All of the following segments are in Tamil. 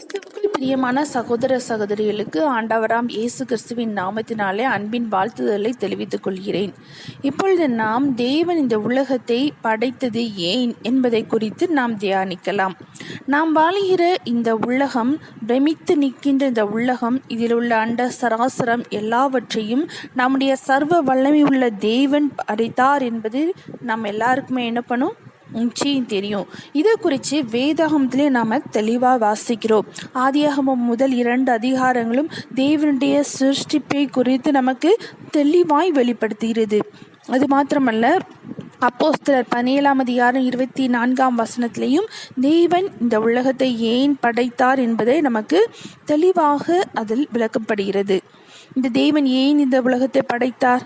கிறிஸ்துவுக்குள் பிரியமான சகோதர சகோதரிகளுக்கு ஆண்டவராம் இயேசு கிறிஸ்துவின் நாமத்தினாலே அன்பின் வாழ்த்துதலை தெரிவித்துக் கொள்கிறேன். இப்பொழுது நாம் தேவன் இந்த உலகத்தை படைத்தது ஏன் என்பதை குறித்து நாம் தியானிக்கலாம். நாம் வாழ்கிற இந்த உலகம், பிரமித்து நிற்கின்ற இந்த உலகம், இதில் உள்ள அண்ட சராசரம் எல்லாவற்றையும் நம்முடைய சர்வ வல்லமை உள்ள தேவன் படைத்தார் என்பது நம்ம எல்லாருக்குமே என்ன பண்ணும், நிச்சயம் தெரியும். இதை குறித்து வேதாகமத்திலே நாம் தெளிவாக வாசிக்கிறோம். ஆதியாகமம் முதல் 2 அதிகாரங்களும் தேவனுடைய சிருஷ்டிப்பை குறித்து நமக்கு தெளிவாய் வெளிப்படுத்துகிறது. அது மாத்திரமல்ல, அப்போஸ்தலர் 17 அதிகாரம் 24 தேவன் இந்த உலகத்தை ஏன் படைத்தார் என்பதை நமக்கு தெளிவாக அதில் விளக்கப்படுகிறது. இந்த தேவன் ஏன் இந்த உலகத்தை படைத்தார்?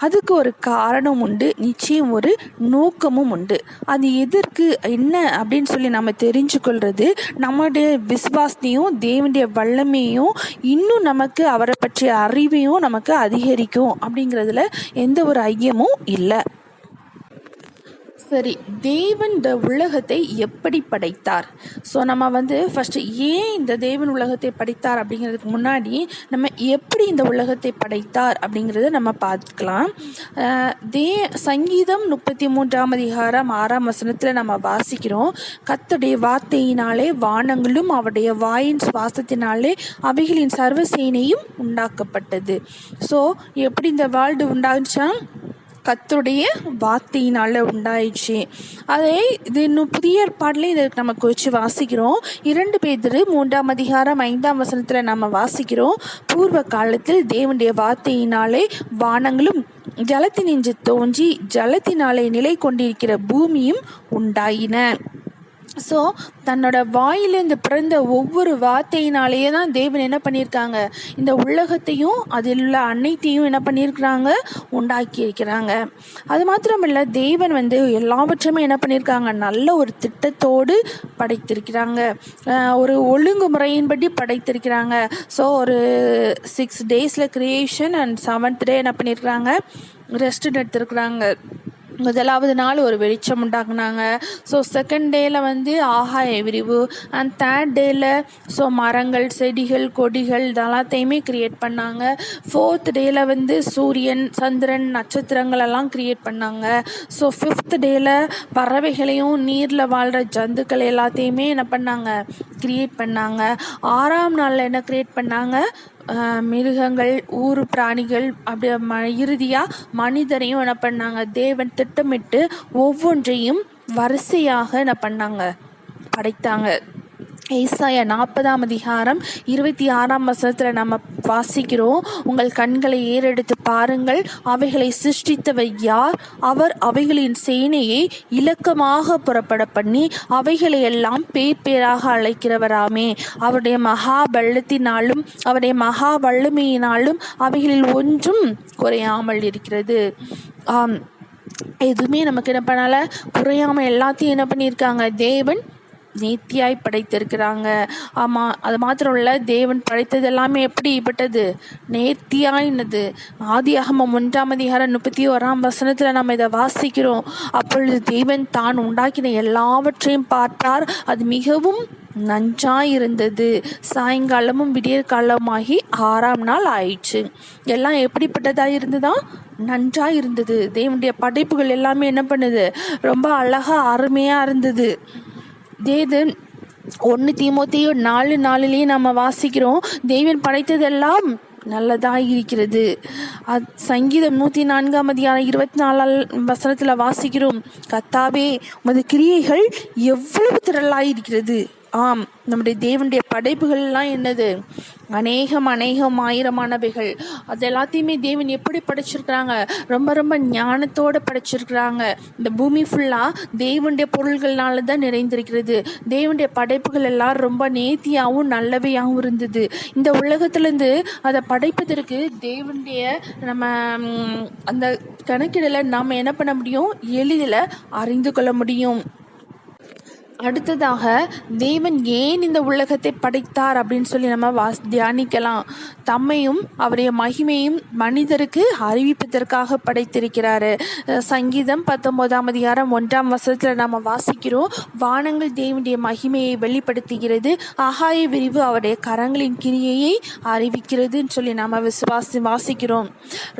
அதுக்கு ஒரு காரணம் உண்டு, நிச்சயம் ஒரு நோக்கமும் உண்டு. அது எதற்கு என்ன அப்படின்னு சொல்லி நம்ம தெரிஞ்சு கொள்வது நம்முடைய விசுவாசத்தையும் தேவனுடைய வல்லமையும் இன்னும் நமக்கு அவரை பற்றிய அறிவையும் நமக்கு அதிகரிக்கும் அப்படிங்கிறதுல எந்த ஒரு ஐயமும் இல்லை. சரி, தேவன் இந்த உலகத்தை எப்படி படைத்தார்? ஸோ நம்ம ஃபஸ்ட்டு ஏன் இந்த தேவன் உலகத்தை படைத்தார் அப்படிங்கிறதுக்கு முன்னாடி நம்ம எப்படி இந்த உலகத்தை படைத்தார் அப்படிங்கிறத நம்ம பார்த்துக்கலாம். சங்கீதம் 33 அதிகாரம் 6 நம்ம வாசிக்கிறோம். கர்த்தருடைய வார்த்தையினாலே வானங்களும் அவருடைய வாயின் சுவாசத்தினாலே அவைகளின் சர்வசேனையும் உண்டாக்கப்பட்டது. ஸோ எப்படி இந்த வேர்ல்டு உண்டாச்சா? கர்த்தருடைய வார்த்தையினால உண்டாயிடுச்சு. அதை இது இன்னும் புதிய ஏற்பாட்டில் இதற்கு நம்ம குறித்து வாசிக்கிறோம். 2 பேதுரு 3 அதிகாரம் 5 நம்ம வாசிக்கிறோம். பூர்வ காலத்தில் தேவனுடைய வார்த்தையினாலே வானங்களும் ஜலத்தினின்று தோன்றி ஜலத்தினாலே நிலை கொண்டிருக்கிற பூமியும் உண்டாயின. ஸோ தன்னோட வாயிலிருந்து பிறந்த ஒவ்வொரு வார்த்தையினாலேயே தான் தேவன் என்ன பண்ணியிருக்காங்க, இந்த உலகத்தையும் அதில் உள்ள அனைத்தையும் என்ன பண்ணியிருக்கிறாங்க, உண்டாக்கி இருக்கிறாங்க. அது மாத்திரமில்ல, தேவன் எல்லாவற்றையுமே என்ன பண்ணியிருக்காங்க, நல்ல ஒரு திட்டத்தோடு படைத்திருக்கிறாங்க, ஒரு ஒழுங்குமுறையின்படி படைத்திருக்கிறாங்க. ஸோ ஒரு 6 days creation and 7th day என்ன பண்ணியிருக்கிறாங்க, ரெஸ்ட் எடுத்திருக்கிறாங்க. 1வது நாள் ஒரு வெளிச்சம் உண்டாக்குனாங்க. ஸோ 2nd day ஆகாய விரிவு, அண்ட் 3rd day மரங்கள், செடிகள், கொடிகள் இதெல்லாத்தையுமே கிரியேட் பண்ணாங்க. 4th day சூரியன், சந்திரன், நட்சத்திரங்கள் எல்லாம் கிரியேட் பண்ணாங்க. ஸோ 5th day பறவைகளையும் நீரில் வாழ்கிற ஜந்துக்கள் எல்லாத்தையுமே என்ன பண்ணாங்க, கிரியேட் பண்ணாங்க. 6ஆம் நாளில் என்ன கிரியேட் பண்ணாங்க, மிருகங்கள், ஊரு பிராணிகள், அப்படி இறுதியாக மனிதரையும் என்ன பண்ணாங்க. தேவன் திட்டமிட்டு ஒவ்வொன்றையும் வரிசையாக என்ன பண்ணாங்க, படைத்தாங்க. ஏசாயா 40 அதிகாரம் 26 நம்ம வாசிக்கிறோம். உங்கள் கண்களை ஏறெடுத்து பாருங்கள், அவைகளை சிருஷ்டித்தவர் யார்? அவர் அவைகளின் சேனையை இலக்கமாக புறப்பட பண்ணி அவைகளை எல்லாம் பேர் பேராக அழைக்கிறவராமே. அவருடைய மகா பலத்தினாலும் அவருடைய மகா வல்லமையினாலும் அவைகளில் ஒன்றும் குறையாமல் இருக்கிறது. எதுவுமே நமக்கு என்ன பண்ணல, குறையாமல் எல்லாத்தையும் என்ன பண்ணியிருக்காங்க, தேவன் நேர்த்தியாய் படைத்திருக்கிறாங்க. ஆமாம், அது மாத்திரம் இல்லை, தேவன் படைத்தது எல்லாமே எப்படிப்பட்டது, நேர்த்தியாயினது. ஆதியாகமம் 1 அதிகாரம் 31 நம்ம இதை வாசிக்கிறோம். அப்பொழுது தேவன் தான் உண்டாக்கின எல்லாவற்றையும் பார்த்தார், அது மிகவும் நன்றாயிருந்தது. சாயங்காலமும் விடியற்காலமாகி 6ஆம் நாள் ஆயிடுச்சு. எல்லாம் எப்படிப்பட்டதாக இருந்ததா, நன்றாக இருந்தது. தேவனுடைய படைப்புகள் எல்லாமே என்ன பண்ணுது, ரொம்ப அழகாக அருமையாக இருந்தது. தேவன் 1 தீமோத்தேயு 4:4 நம்ம வாசிக்கிறோம், தேவன் படைத்ததெல்லாம் நல்லதாக இருக்கிறது. சங்கீதம் 104 அதிகாரம் 24 வாசிக்கிறோம், கர்த்தாவே உமது கிரியைகள் எவ்வளவு திரளாய் இருக்கிறது. ஆம், நம்முடைய தேவனுடைய படைப்புகள்லாம் என்னது, அநேகம் ஆயிரமானவைகள். அது எல்லாத்தையுமே தேவன் எப்படி படைச்சிருக்கிறாங்க, ரொம்ப ரொம்ப ஞானத்தோடு படைச்சிருக்கிறாங்க. இந்த பூமி ஃபுல்லாக தேவனுடைய பொருள்கள்னால தான் நிறைந்திருக்கிறது. தேவனுடைய படைப்புகள் எல்லாம் ரொம்ப நேர்த்தியாகவும் நல்லவையாகவும் இருந்தது. இந்த உலகத்துலேருந்து அதை படைப்பதற்கு தேவனுடைய நம்ம அந்த கணக்கிடலை நாம் என்ன பண்ண முடியும், எளிதில் அறிந்து கொள்ள முடியும். அடுத்ததாக தேவன் ஏன் இந்த உலகத்தை படைத்தார் அப்படின்னு சொல்லி நம்ம தியானிக்கலாம். தம்மையும் அவருடைய மகிமையும் மனிதருக்கு அறிவிப்பதற்காக படைத்திருக்கிறாரு. சங்கீதம் 19ஆம் அதிகாரம் 1ஆம் வசனத்தில் நம்ம வாசிக்கிறோம், வானங்கள் தேவனுடைய மகிமையை வெளிப்படுத்துகிறது, ஆகாய விரிவு அவருடைய கரங்களின் கிரியையை அறிவிக்கிறதுன்னு சொல்லி நாம் வாசிக்கிறோம்.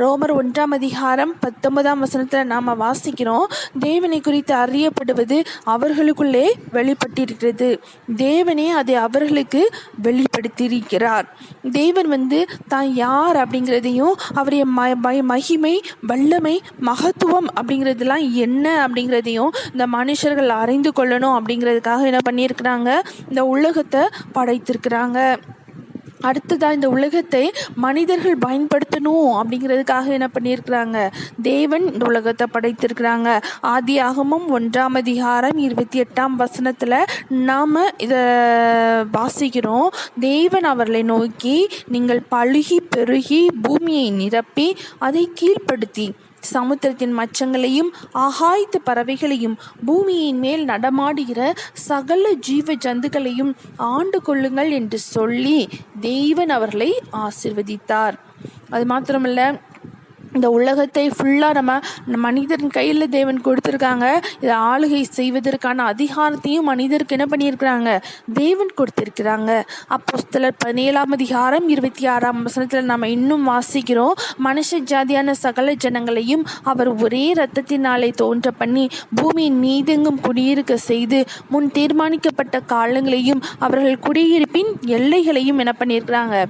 ரோமர் 1ஆம் அதிகாரம் 19ஆம் வசனத்தில் நாம் வாசிக்கிறோம், தேவனை குறித்து அறியப்படுவது அவர்களுக்குள்ளே வெளிப்பட்டிருக்கிறது, தேவனே அதை அவர்களுக்கு வெளிப்படுத்தியிருக்கிறார். தேவன் தான் யார் அப்படிங்கிறதையும் அவருடைய மகிமை, வல்லமை, மகத்துவம் அப்படிங்கிறதுலாம் என்ன அப்படிங்கிறதையும் இந்த மனுஷர்கள் அறிந்து கொள்ளணும் அப்படிங்கிறதுக்காக என்ன பண்ணியிருக்கிறாங்க, இந்த உலகத்தை படைத்திருக்கிறாங்க. அடுத்ததாக இந்த உலகத்தை மனிதர்கள் பயன்படுத்தணும் அப்படிங்கிறதுக்காக என்ன பண்ணியிருக்கிறாங்க, தேவன் இந்த உலகத்தை படைத்திருக்கிறாங்க. ஆதியாகமம் 1ஆம் அதிகாரம் 28ஆம் வசனத்தில் நாம் இதை வாசிக்கிறோம், தேவன் அவர்களை நோக்கி, நீங்கள் பலுகி பெருகி பூமியை நிரப்பி அதை கீழ்ப்படுத்தி சமுத்திரத்தின் மச்சங்களையும் ஆகாயத்து பறவைகளையும் பூமியின் மேல் நடமாடுகிற சகல ஜீவ ஜந்துக்களையும் ஆண்டு கொள்ளுங்கள் என்று சொல்லி தேவன் அவர்களை ஆசீர்வதித்தார். அது மாத்திரமல்ல, இந்த உலகத்தை ஃபுல்லாக நம்ம மனிதன் கையில் தேவன் கொடுத்துருக்காங்க. இதை ஆளுகை செய்வதற்கான அதிகாரத்தையும் மனிதருக்கு என்ன பண்ணியிருக்கிறாங்க, தேவன் கொடுத்திருக்கிறாங்க. அப்போஸ்தலர் 17ஆம் அதிகாரம் 26ஆம் வசனத்தில் நம்ம இன்னும் வாசிக்கிறோம், மனுஷ ஜாதியான சகல ஜனங்களையும் அவர் ஒரே இரத்தத்தினாலே தோன்ற பண்ணி பூமியின் மீதெங்கும் குடியிருக்க செய்து முன் தீர்மானிக்கப்பட்ட காலங்களையும் அவர்கள் குடியிருப்பின் எல்லைகளையும் என்ன பண்ணியிருக்கிறாங்க,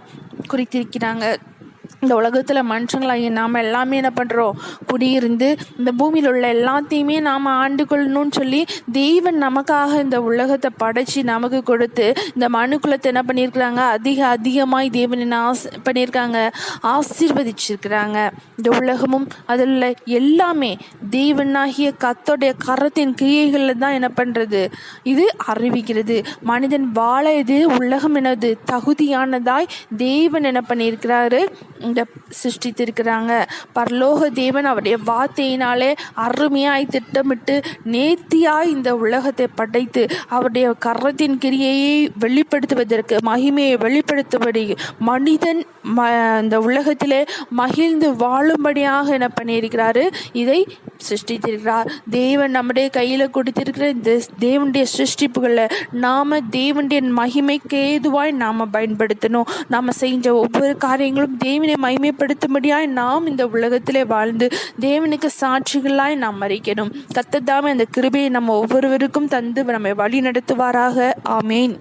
குறித்திருக்கிறாங்க. இந்த உலகத்தில் மனுஷங்களாகிய நாம் எல்லாமே என்ன பண்ணுறோம், குடியிருந்து இந்த பூமியில் உள்ள எல்லாத்தையுமே நாம் ஆண்டு கொள்ளணும்னு சொல்லி தேவன் நமக்காக இந்த உலகத்தை படைச்சி நமக்கு கொடுத்து இந்த மனுக்குலத்தை என்ன பண்ணியிருக்கிறாங்க, அதிகமாய் தேவன் என்ன பண்ணியிருக்காங்க, ஆசீர்வதிச்சிருக்கிறாங்க. இந்த உலகமும் அதில் உள்ள எல்லாமே தேவனாகிய கர்த்தருடைய கரத்தின் கிரியைகளில் தான் என்ன பண்ணுறது, இது அறிவிக்கிறது. மனிதன் வாழ இது உலகம் எனது தகுதியானதாய் தேவன் என்ன பண்ணியிருக்கிறாரு, இந்த சிருஷ்டித்திருக்கிறாங்க. பரலோக தேவன் அவருடைய வார்த்தையினாலே அருமையாய் திட்டமிட்டு நேர்த்தியாய் இந்த உலகத்தை படைத்து அவருடைய கரத்தின் கிரியையை வெளிப்படுத்துவதற்கு, மகிமையை வெளிப்படுத்தும்படி மனிதன் இந்த உலகத்திலே மகிழ்ந்து வாழும்படியாக என்ன பண்ணியிருக்கிறாரு, இதை சிருஷ்டித்திருக்கிறார். தேவன் நம்முடைய கையில் கொடுத்திருக்கிற இந்த தேவனுடைய சிருஷ்டிப்புகளை நாம் தேவனுடைய மகிமைக்கு ஏதுவாய் நாம் பயன்படுத்தணும். நாம் செஞ்ச ஒவ்வொரு காரியங்களும் தேவனை மகிமைப்படுத்தும்படியாய் நாம் இந்த உலகத்திலே வாழ்ந்து தேவனுக்கு சாட்சிகளாய் நாம் மறிக்கணும். கர்த்தர் தாமே அந்த கிருபையை நம்ம ஒவ்வொருவருக்கும் தந்து நம்மை வழி நடத்துவாராக. ஆமேன்.